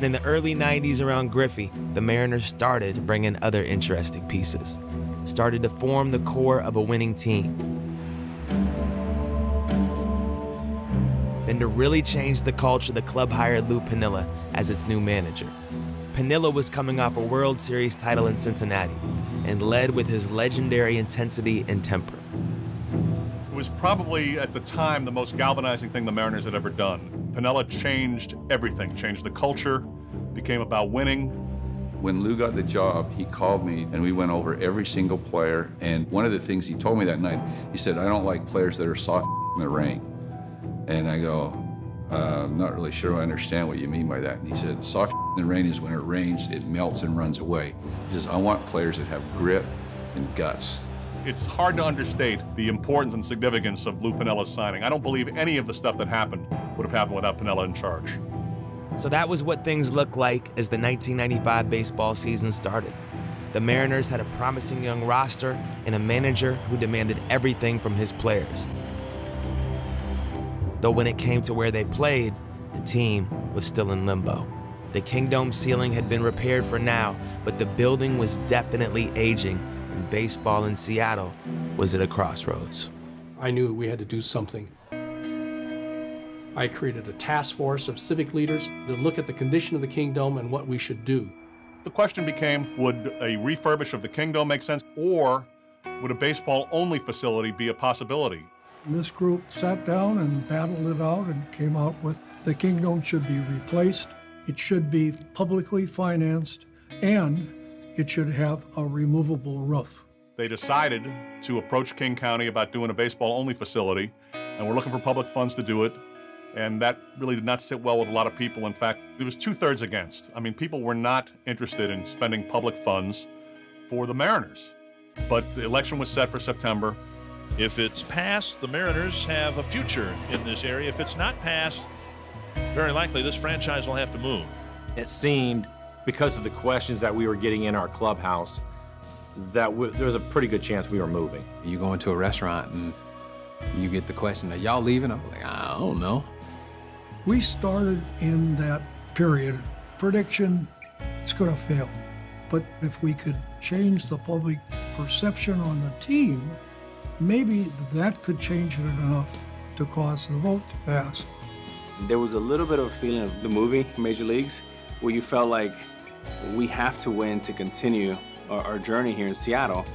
And in the early 90s around Griffey, the Mariners started to bring in other interesting pieces, started to form the core of a winning team. Then to really change the culture, the club hired Lou Piniella as its new manager. Piniella was coming off a World Series title in Cincinnati and led with his legendary intensity and temper. It was probably, at the time, the most galvanizing thing the Mariners had ever done. Piniella changed everything, changed the culture, became about winning. When Lou got the job, he called me and we went over every single player. And one of the things he told me that night, he said, "I don't like players that are soft in the rain." And I go, "I'm not really sure I understand what you mean by that." And he said, "Soft in the rain is when it rains, it melts and runs away." He says, "I want players that have grit and guts." It's hard to understate the importance and significance of Lou Piniella's signing. I don't believe any of the stuff that happened would have happened without Piniella in charge. So that was what things looked like as the 1995 baseball season started. The Mariners had a promising young roster and a manager who demanded everything from his players. Though when it came to where they played, the team was still in limbo. The Kingdome ceiling had been repaired for now, but the building was definitely aging, and baseball in Seattle was at a crossroads. I knew we had to do something. I created a task force of civic leaders to look at the condition of the Kingdome and what we should do. The question became, would a refurbish of the Kingdome make sense, or would a baseball-only facility be a possibility? This group sat down and battled it out and came out with the Kingdome should be replaced, it should be publicly financed, and it should have a removable roof. They decided to approach King County about doing a baseball-only facility, and we're looking for public funds to do it, and that really did not sit well with a lot of people. In fact, it was 2/3 against. I mean, people were not interested in spending public funds for the Mariners. But the election was set for September. If it's passed, the Mariners have a future in this area. If it's not passed, very likely this franchise will have to move. It seemed, because of the questions that we were getting in our clubhouse, that there was a pretty good chance we were moving. You go into a restaurant and you get the question, "Are y'all leaving?" I'm like, "I don't know." We started in that period, prediction, it's gonna fail. But if we could change the public perception on the team, maybe that could change it enough to cause the vote to pass. There was a little bit of a feeling of the movie, Major Leagues, where you felt like we have to win to continue our journey here in Seattle.